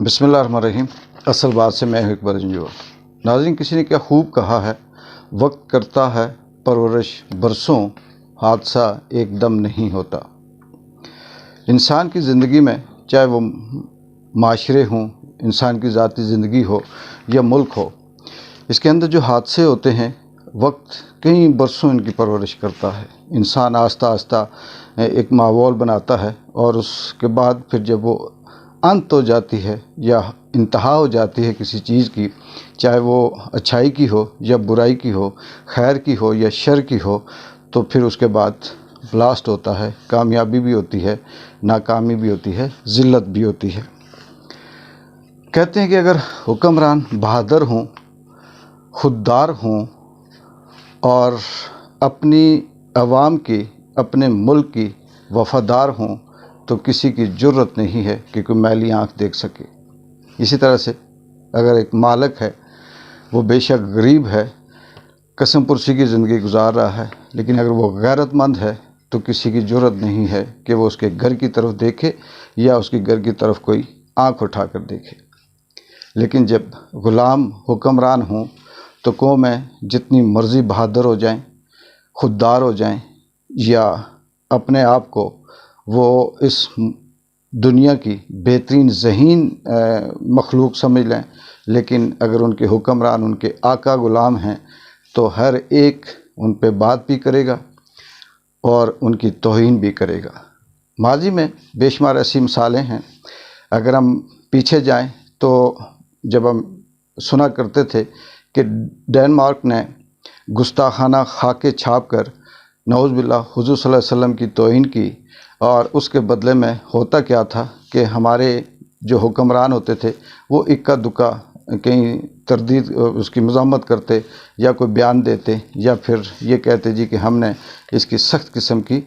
بسم اللہ الرحمن الرحیم۔ اصل بات سے میں ہوں اقبال جنجوع۔ ناظرین، کسی نے کیا خوب کہا ہے، وقت کرتا ہے پرورش برسوں، حادثہ ایک دم نہیں ہوتا۔ انسان کی زندگی میں چاہے وہ معاشرے ہوں، انسان کی ذاتی زندگی ہو یا ملک ہو، اس کے اندر جو حادثے ہوتے ہیں وقت کئی برسوں ان کی پرورش کرتا ہے۔ انسان آہستہ آہستہ ایک ماحول بناتا ہے اور اس کے بعد پھر جب وہ انت ہو جاتی ہے یا انتہا ہو جاتی ہے کسی چیز کی، چاہے وہ اچھائی کی ہو یا برائی کی ہو، خیر کی ہو یا شر کی ہو، تو پھر اس کے بعد بلاسٹ ہوتا ہے، کامیابی بھی ہوتی ہے، ناکامی بھی ہوتی ہے، ذلت بھی ہوتی ہے۔ کہتے ہیں کہ اگر حکمران بہادر ہوں، خوددار ہوں اور اپنی عوام کی، اپنے ملک کی وفادار ہوں تو کسی کی جرت نہیں ہے کہ کوئی میلی آنکھ دیکھ سکے۔ اسی طرح سے اگر ایک مالک ہے، وہ بے شک غریب ہے، قسم پرسی کی زندگی گزار رہا ہے، لیکن اگر وہ غیرت مند ہے تو کسی کی جرت نہیں ہے کہ وہ اس کے گھر کی طرف دیکھے یا اس کے گھر کی طرف کوئی آنکھ اٹھا کر دیکھے۔ لیکن جب غلام حکمران ہوں تو قومیں جتنی مرضی بہادر ہو جائیں، خوددار ہو جائیں یا اپنے آپ کو وہ اس دنیا کی بہترین ذہین مخلوق سمجھ لیں، لیکن اگر ان کے حکمران، ان کے آقا غلام ہیں تو ہر ایک ان پہ بات بھی کرے گا اور ان کی توہین بھی کرے گا۔ ماضی میں بے شمار ایسی مثالیں ہیں۔ اگر ہم پیچھے جائیں تو جب ہم سنا کرتے تھے کہ ڈنمارک نے گستاخانہ خاکے چھاپ کر نعوذ باللہ حضور صلی اللہ علیہ وسلم کی توہین کی، اور اس کے بدلے میں ہوتا کیا تھا کہ ہمارے جو حکمران ہوتے تھے وہ اکا دکا کہیں تردید اس کی مذمت کرتے یا کوئی بیان دیتے یا پھر یہ کہتے جی کہ ہم نے اس کی سخت قسم کی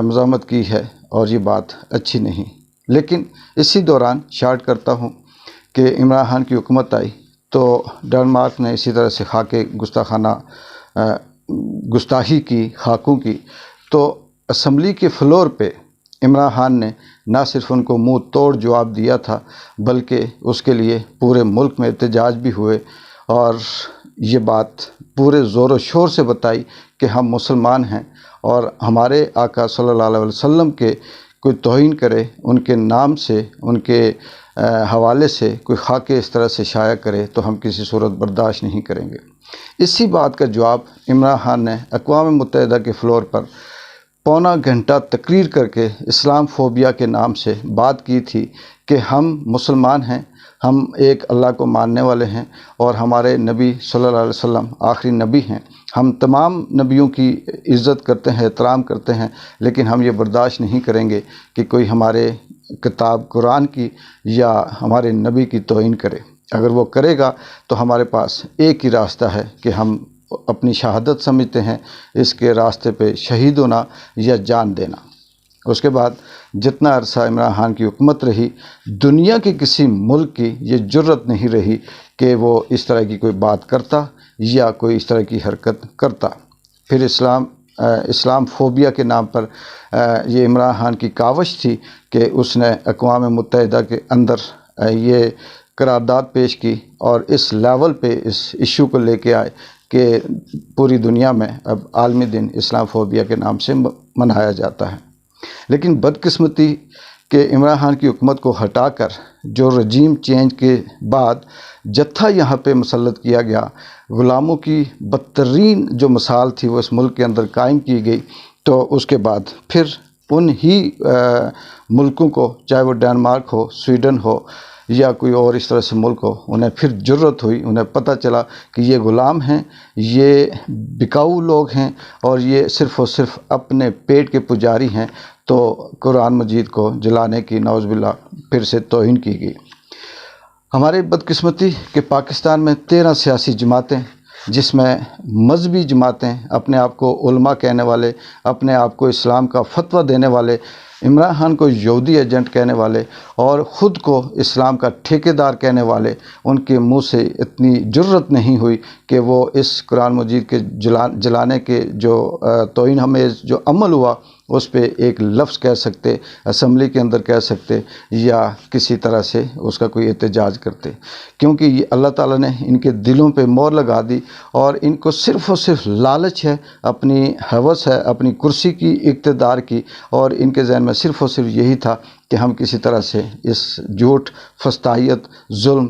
مذمت کی ہے اور یہ بات اچھی نہیں۔ لیکن اسی دوران شارٹ کرتا ہوں کہ عمران خان کی حکومت آئی تو ڈنمارک نے اسی طرح سے خاکے گستاخی کی، خاکوں کی، تو اسمبلی کے فلور پہ عمران خان نے نہ صرف ان کو منہ توڑ جواب دیا تھا بلکہ اس کے لیے پورے ملک میں احتجاج بھی ہوئے اور یہ بات پورے زور و شور سے بتائی کہ ہم مسلمان ہیں اور ہمارے آقا صلی اللہ علیہ وسلم کے کوئی توہین کرے، ان کے نام سے، ان کے حوالے سے کوئی خاکے اس طرح سے شائع کرے تو ہم کسی صورت برداشت نہیں کریں گے۔ اسی بات کا جواب عمران خان نے اقوام متحدہ کے فلور پر پونا گھنٹہ تقریر کر کے اسلام فوبیا کے نام سے بات کی تھی کہ ہم مسلمان ہیں، ہم ایک اللہ کو ماننے والے ہیں اور ہمارے نبی صلی اللہ علیہ وسلم آخری نبی ہیں، ہم تمام نبیوں کی عزت کرتے ہیں، احترام کرتے ہیں، لیکن ہم یہ برداشت نہیں کریں گے کہ کوئی ہمارے کتاب قرآن کی یا ہمارے نبی کی توہین کرے۔ اگر وہ کرے گا تو ہمارے پاس ایک ہی راستہ ہے کہ ہم اپنی شہادت سمجھتے ہیں، اس کے راستے پہ شہید ہونا یا جان دینا۔ اس کے بعد جتنا عرصہ عمران خان کی حکومت رہی، دنیا کے کسی ملک کی یہ جرت نہیں رہی کہ وہ اس طرح کی کوئی بات کرتا یا کوئی اس طرح کی حرکت کرتا۔ پھر اسلام فوبیا کے نام پر یہ عمران خان کی کاوش تھی کہ اس نے اقوام متحدہ کے اندر یہ قرارداد پیش کی اور اس لیول پہ اس ایشو کو لے کے آئے کہ پوری دنیا میں اب عالمی دن اسلام فوبیا کے نام سے منایا جاتا ہے۔ لیکن بدقسمتی کہ عمران خان کی حکومت کو ہٹا کر جو رجیم چینج کے بعد جتھا یہاں پہ مسلط کیا گیا، غلاموں کی بدترین جو مثال تھی وہ اس ملک کے اندر قائم کی گئی، تو اس کے بعد پھر ان ہی ملکوں کو، چاہے وہ ڈنمارک ہو، سویڈن ہو یا کوئی اور اس طرح سے ملک ہو، انہیں پھر جرت ہوئی، انہیں پتہ چلا کہ یہ غلام ہیں، یہ بکاؤ لوگ ہیں اور یہ صرف اور صرف اپنے پیٹ کے پجاری ہیں، تو قرآن مجید کو جلانے کی نعوذ باللہ پھر سے توہین کی گئی۔ ہماری بدقسمتی کہ پاکستان میں 13 سیاسی جماعتیں، جس میں مذہبی جماعتیں، اپنے آپ کو علماء کہنے والے، اپنے آپ کو اسلام کا فتویٰ دینے والے، عمران خان کو یہودی ایجنٹ کہنے والے اور خود کو اسلام کا ٹھیکیدار کہنے والے، ان کے منہ سے اتنی جرت نہیں ہوئی کہ وہ اس قرآن مجید کے جلانے کے جو توہین ہمیز جو عمل ہوا اس پہ ایک لفظ کہہ سکتے، اسمبلی کے اندر کہہ سکتے یا کسی طرح سے اس کا کوئی احتجاج کرتے، کیونکہ یہ اللہ تعالیٰ نے ان کے دلوں پہ مہر لگا دی اور ان کو صرف اور صرف لالچ ہے، اپنی ہوس ہے، اپنی کرسی کی، اقتدار کی، اور ان کے ذہن میں صرف اور صرف یہی تھا کہ ہم کسی طرح سے اس جھوٹ، فسطائیت، ظلم،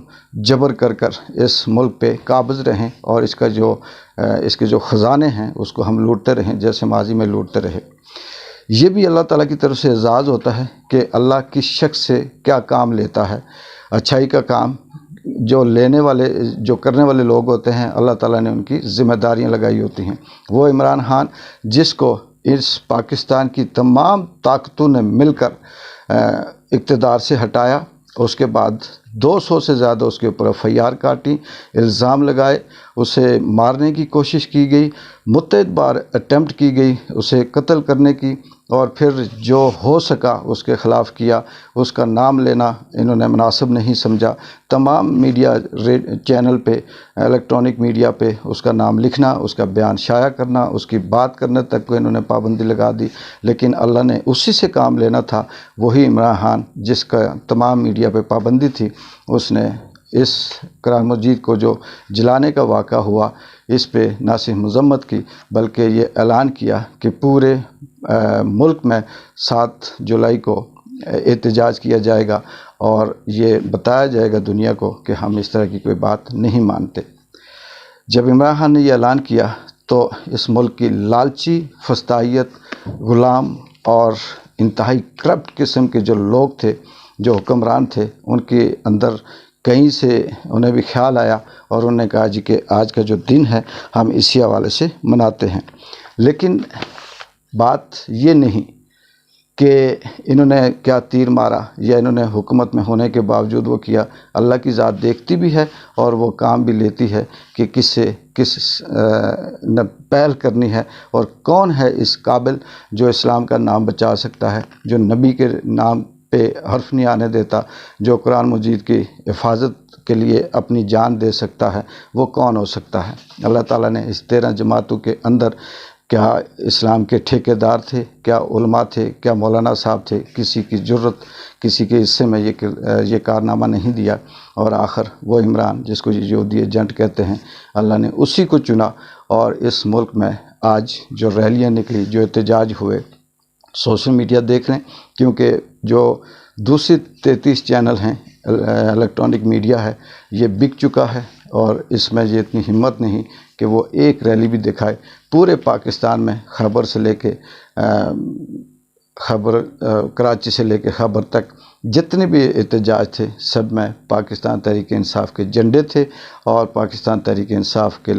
جبر کر اس ملک پہ قابض رہیں اور اس کے جو خزانے ہیں اس کو ہم لوٹتے رہیں جیسے ماضی میں لوٹتے رہے۔ یہ بھی اللہ تعالیٰ کی طرف سے اعزاز ہوتا ہے کہ اللہ کس شخص سے کیا کام لیتا ہے۔ اچھائی کا کام جو کرنے والے لوگ ہوتے ہیں، اللہ تعالیٰ نے ان کی ذمہ داریاں لگائی ہوتی ہیں۔ وہ عمران خان جس کو اس پاکستان کی تمام طاقتوں نے مل کر اقتدار سے ہٹایا، اس کے بعد 200 سے زیادہ اس کے اوپر FIR کاٹی، الزام لگائے، اسے مارنے کی کوشش کی گئی، متعدد بار اٹیمپٹ کی گئی اسے قتل کرنے کی، اور پھر جو ہو سکا اس کے خلاف کیا۔ اس کا نام لینا انہوں نے مناسب نہیں سمجھا، تمام میڈیا چینل پہ، الیکٹرانک میڈیا پہ اس کا نام لکھنا، اس کا بیان شائع کرنا، اس کی بات کرنے تک کو انہوں نے پابندی لگا دی۔ لیکن اللہ نے اسی سے کام لینا تھا، وہی عمران خان جس کا تمام میڈیا پہ پابندی تھی، اس نے اس قرآن مجید کو جو جلانے کا واقعہ ہوا اس پہ نہ صرف مذمت کی بلکہ یہ اعلان کیا کہ پورے ملک میں 7 جولائی کو احتجاج کیا جائے گا اور یہ بتایا جائے گا دنیا کو کہ ہم اس طرح کی کوئی بات نہیں مانتے۔ جب عمران خان نے یہ اعلان کیا تو اس ملک کی لالچی، فسطائیت، غلام اور انتہائی کرپٹ قسم کے جو لوگ تھے، جو حکمران تھے، ان کے اندر کہیں سے انہیں بھی خیال آیا اور انہوں نے کہا جی کہ آج کا جو دن ہے ہم اسی حوالے سے مناتے ہیں۔ لیکن بات یہ نہیں کہ انہوں نے کیا تیر مارا یا انہوں نے حکومت میں ہونے کے باوجود وہ کیا۔ اللہ کی ذات دیکھتی بھی ہے اور وہ کام بھی لیتی ہے کہ کس نے پہل کرنی ہے اور کون ہے اس قابل جو اسلام کا نام بچا سکتا ہے، جو نبی کے نام پہ حرف نہیں آنے دیتا، جو قرآن مجید کی حفاظت کے لیے اپنی جان دے سکتا ہے، وہ کون ہو سکتا ہے۔ اللہ تعالیٰ نے اس 13 جماعتوں کے اندر کیا اسلام کے ٹھیکیدار تھے، کیا علماء تھے، کیا مولانا صاحب تھے، کسی کی جرت، کسی کے حصے میں یہ کارنامہ نہیں دیا، اور آخر وہ عمران جس کو یہودی ایجنٹ کہتے ہیں، اللہ نے اسی کو چنا۔ اور اس ملک میں آج جو ریلیاں نکلی، جو احتجاج ہوئے، سوشل میڈیا دیکھ لیں، کیونکہ جو دوسری 33 چینل ہیں، الیکٹرانک میڈیا ہے، یہ بک چکا ہے اور اس میں یہ اتنی ہمت نہیں کہ وہ ایک ریلی بھی دکھائے۔ پورے پاکستان میں خیبر سے لے کے کراچی سے لے کے خیبر تک جتنے بھی احتجاج تھے، سب میں پاکستان تحریک انصاف کے جھنڈے تھے اور پاکستان تحریک انصاف کے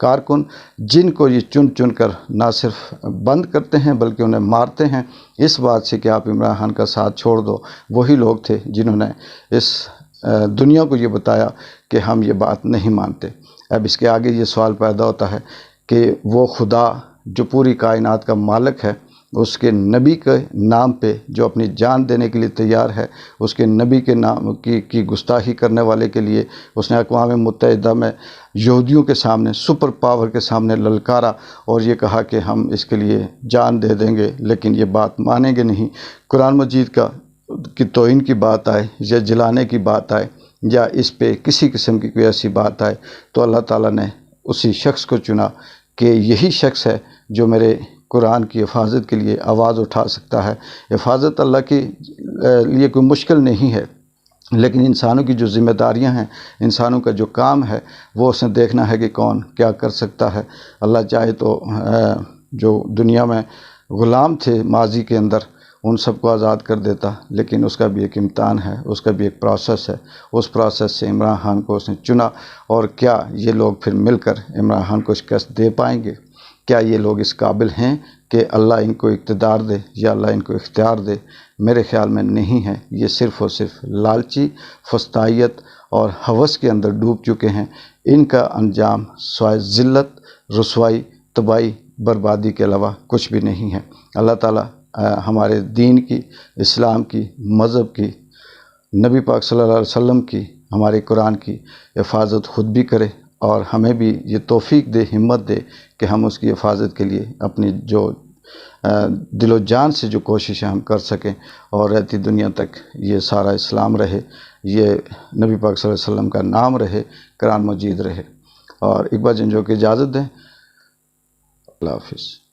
کارکن، جن کو یہ چن چن کر نہ صرف بند کرتے ہیں بلکہ انہیں مارتے ہیں اس بات سے کہ آپ عمران خان کا ساتھ چھوڑ دو، وہی لوگ تھے جنہوں نے اس دنیا کو یہ بتایا کہ ہم یہ بات نہیں مانتے۔ اب اس کے آگے یہ سوال پیدا ہوتا ہے کہ وہ خدا جو پوری کائنات کا مالک ہے، اس کے نبی کے نام پہ جو اپنی جان دینے کے لیے تیار ہے، اس کے نبی کے نام کی گستاخی کرنے والے کے لیے اس نے اقوام متحدہ میں یہودیوں کے سامنے، سپر پاور کے سامنے للکارا اور یہ کہا کہ ہم اس کے لیے جان دے دیں گے، لیکن یہ بات مانیں گے نہیں۔ قرآن مجید کی توہین کی بات آئے یا جلانے کی بات آئے یا اس پہ کسی قسم کی کوئی ایسی بات آئے تو اللہ تعالیٰ نے اسی شخص کو چنا کہ یہی شخص ہے جو میرے قرآن کی حفاظت کے لیے آواز اٹھا سکتا ہے۔ حفاظت اللہ کے لیے کوئی مشکل نہیں ہے، لیکن انسانوں کی جو ذمہ داریاں ہیں، انسانوں کا جو کام ہے، وہ اس نے دیکھنا ہے کہ کون کیا کر سکتا ہے۔ اللہ چاہے تو جو دنیا میں غلام تھے ماضی کے اندر ان سب کو آزاد کر دیتا، لیکن اس کا بھی ایک امتحان ہے، اس کا بھی ایک پروسیس ہے۔ اس پروسیس سے عمران خان کو اس نے چنا، اور کیا یہ لوگ پھر مل کر عمران خان کو شکست دے پائیں گے؟ کیا یہ لوگ اس قابل ہیں کہ اللہ ان کو اقتدار دے یا اللہ ان کو اختیار دے؟ میرے خیال میں نہیں ہے۔ یہ صرف اور صرف لالچی، فسطائیت اور ہوس کے اندر ڈوب چکے ہیں۔ ان کا انجام سوائے ذلت، رسوائی، تباہی، بربادی کے علاوہ کچھ بھی نہیں ہے۔ اللہ تعالیٰ ہمارے دین کی، اسلام کی، مذہب کی، نبی پاک صلی اللہ علیہ وسلم کی، ہمارے قرآن کی حفاظت خود بھی کرے اور ہمیں بھی یہ توفیق دے، ہمت دے کہ ہم اس کی حفاظت کے لیے اپنی جو دل و جان سے جو کوششیں ہم کر سکیں اور رہتی دنیا تک یہ سارا اسلام رہے، یہ نبی پاک صلی اللہ علیہ وسلم کا نام رہے، قرآن مجید رہے۔ اور اقبال جنجو کی اجازت دیں، اللہ حافظ۔